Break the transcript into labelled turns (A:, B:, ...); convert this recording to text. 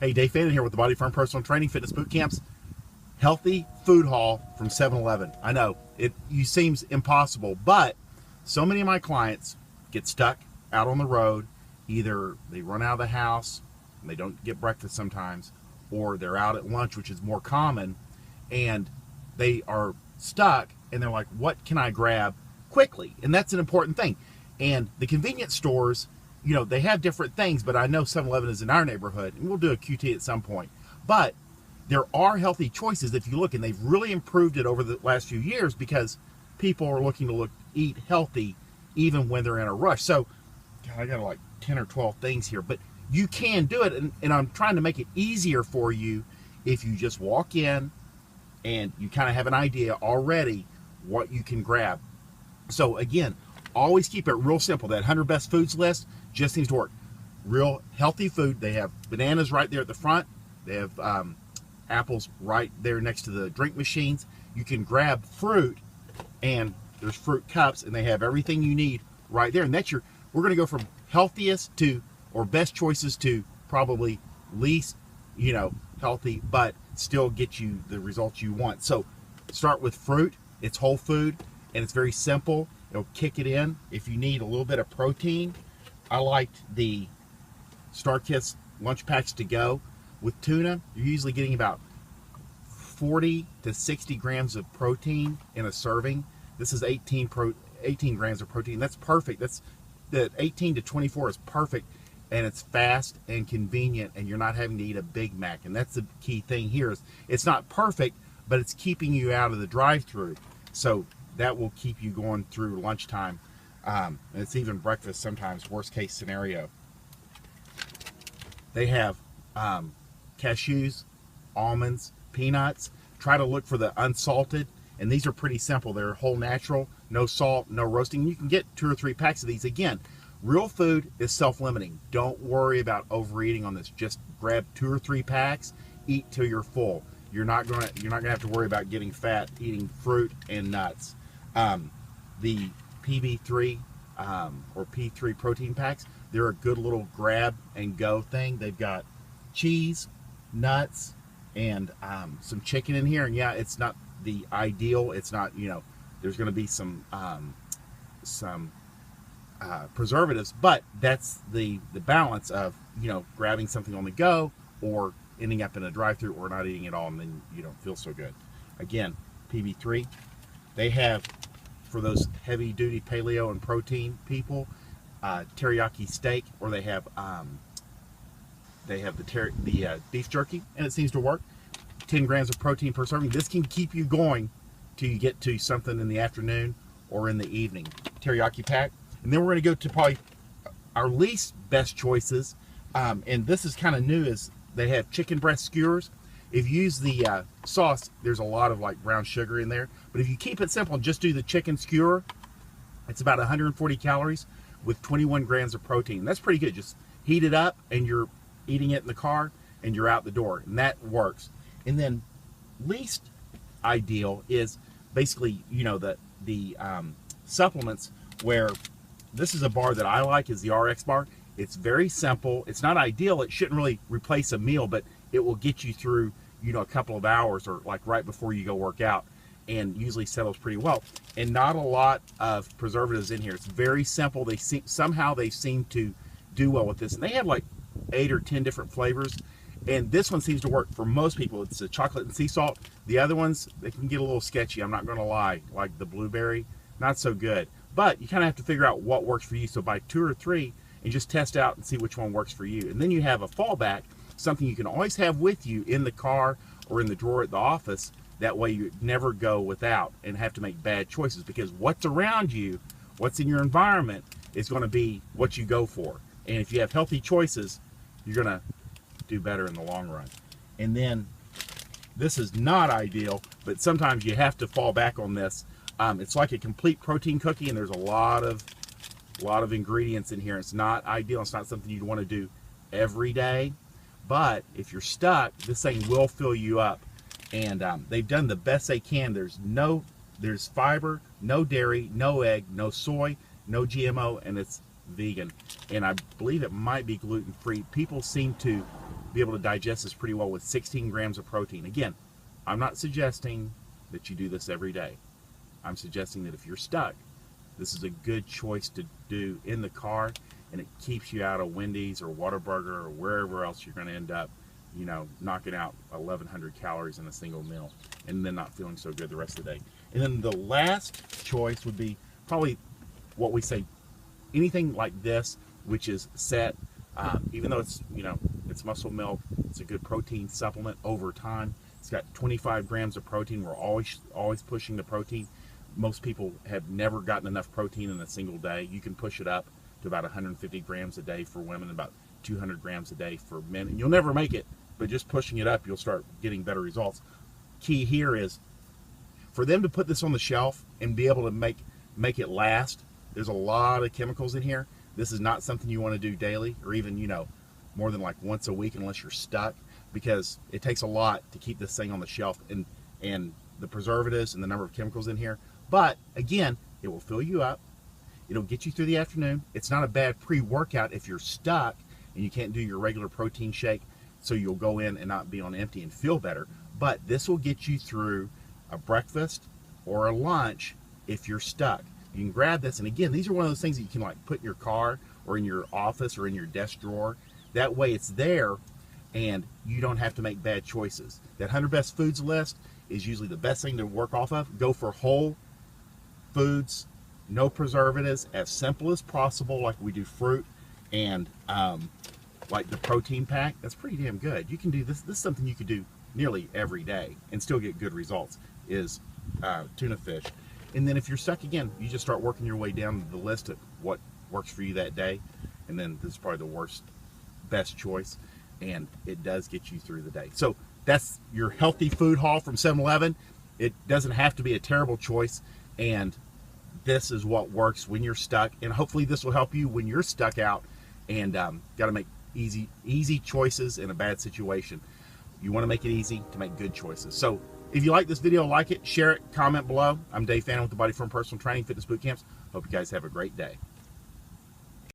A: Hey, Dave Fannin here with the Body Firm Personal Training Fitness Boot Camps Healthy Food Haul from 7-Eleven. I know, it seems impossible, but so many of my clients get stuck out on the road. Either they run out of the house and they don't get breakfast sometimes, or they're out at lunch, which is more common, and they are stuck and they're like, what can I grab quickly? And that's an important thing. And the convenience stores, you know, they have different things, but I know 7-Eleven is in our neighborhood, and we'll do a QT at some point. But there are healthy choices if you look, and they've really improved it over the last few years because people are looking to eat healthy even when they're in a rush. So, God, I got like 10 or 12 things here, but you can do it, and I'm trying to make it easier for you if you just walk in and you kind of have an idea already what you can grab. So again, always keep it real simple. That 100 best foods list just seems to work. Real healthy food. They have bananas right there at the front. They have apples right there next to the drink machines. You can grab fruit, and there's fruit cups, and they have everything you need right there. And we're going to go from healthiest to, or best choices to probably least, healthy, but still get you the results you want. So start with fruit. It's whole food, and it's very simple. It'll kick it in. If you need a little bit of protein, I liked the StarKist lunch packs to go. With tuna, you're usually getting about 40 to 60 grams of protein in a serving. This is 18 grams of protein. That's perfect. The 18 to 24 is perfect, and it's fast and convenient, and you're not having to eat a Big Mac. And that's the key thing here. Is it's not perfect, but it's keeping you out of the drive-through. So that will keep you going through lunchtime. And it's even breakfast sometimes, worst case scenario. They have cashews, almonds, peanuts. Try to look for the unsalted, and these are pretty simple. They're whole natural, no salt, no roasting. You can get 2 or 3 packs of these. Again, real food is self-limiting. Don't worry about overeating on this. Just grab 2 or 3 packs, eat till you're full. You're not gonna have to worry about getting fat eating fruit and nuts. The PB3 or P3 protein packs, they're a good little grab and go thing. They've got cheese, nuts, and some chicken in here. And yeah, it's not the ideal. It's not, there's going to be some preservatives, but that's the balance of, grabbing something on the go or ending up in a drive-thru or not eating it all, and then you don't feel so good. Again, PB3, they have, for those heavy-duty paleo and protein people, teriyaki steak, or they have the beef jerky, and it seems to work. 10 grams of protein per serving. This can keep you going till you get to something in the afternoon or in the evening. Teriyaki pack. And then we're going to go to probably our least best choices, and this is kind of new, is they have chicken breast skewers. If you use the sauce, there's a lot of like brown sugar in there, but if you keep it simple and just do the chicken skewer, it's about 140 calories with 21 grams of protein. That's pretty good. Just heat it up, and you're eating it in the car, and you're out the door, and that works. And then least ideal is basically, the supplements, where this is a bar that I like, is the RX bar. It's very simple. It's not ideal. It shouldn't really replace a meal, but it will get you through, a couple of hours, or like right before you go work out, and usually settles pretty well. And not a lot of preservatives in here. It's very simple. Somehow they seem to do well with this. And they have like 8 or 10 different flavors. And this one seems to work for most people. It's a chocolate and sea salt. The other ones, they can get a little sketchy, I'm not going to lie. Like the blueberry, not so good. But you kind of have to figure out what works for you. So buy 2 or 3 and just test out and see which one works for you. And then you have a fallback, something you can always have with you in the car or in the drawer at the office. That way you never go without and have to make bad choices, because what's around you, what's in your environment, is going to be what you go for. And if you have healthy choices, you're going to do better in the long run. And then this is not ideal, but sometimes you have to fall back on this. It's like a complete protein cookie, and there's a lot of ingredients in here. It's not ideal. It's not something you'd want to do every day, but if you're stuck, this thing will fill you up. And they've done the best they can. There's fiber, no dairy, no egg, no soy, no GMO, and it's vegan. And I believe it might be gluten-free. People seem to be able to digest this pretty well with 16 grams of protein. Again, I'm not suggesting that you do this every day. I'm suggesting that if you're stuck, this is a good choice to do in the car, and it keeps you out of Wendy's or Whataburger or wherever else you're going to end up, you know, knocking out 1,100 calories in a single meal and then not feeling so good the rest of the day. And then the last choice would be probably what we say, anything like this, which is set, even though it's, you know, it's muscle milk, it's a good protein supplement over time. It's got 25 grams of protein. We're always pushing the protein. Most people have never gotten enough protein in a single day. You can push it up to about 150 grams a day for women, about 200 grams a day for men. And you'll never make it, but just pushing it up, you'll start getting better results. Key here is for them to put this on the shelf and be able to make it last. There's a lot of chemicals in here. This is not something you want to do daily or even, you know, more than like once a week unless you're stuck, because it takes a lot to keep this thing on the shelf and the preservatives and the number of chemicals in here. But again, it will fill you up. It'll get you through the afternoon. It's not a bad pre-workout if you're stuck and you can't do your regular protein shake, so you'll go in and not be on empty and feel better. But this will get you through a breakfast or a lunch if you're stuck. You can grab this, and again, these are one of those things that you can like put in your car or in your office or in your desk drawer. That way it's there and you don't have to make bad choices. That 100 best foods list is usually the best thing to work off of. Go for whole foods, no preservatives, as simple as possible, like we do fruit and like the protein pack. That's pretty damn good. You can do this. This is something you could do nearly every day and still get good results, is tuna fish. And then if you're stuck again, you just start working your way down the list of what works for you that day. And then this is probably the best choice, and it does get you through the day. So that's your healthy food haul from 7-Eleven. It doesn't have to be a terrible choice, and this is what works when you're stuck, and hopefully this will help you when you're stuck out and got to make easy choices in a bad situation. You want to make it easy to make good choices. So if you like this video, like it, share it, comment below. I'm Dave Fannin with the Body Form Personal Training Fitness Boot Camps. Hope you guys have a great day.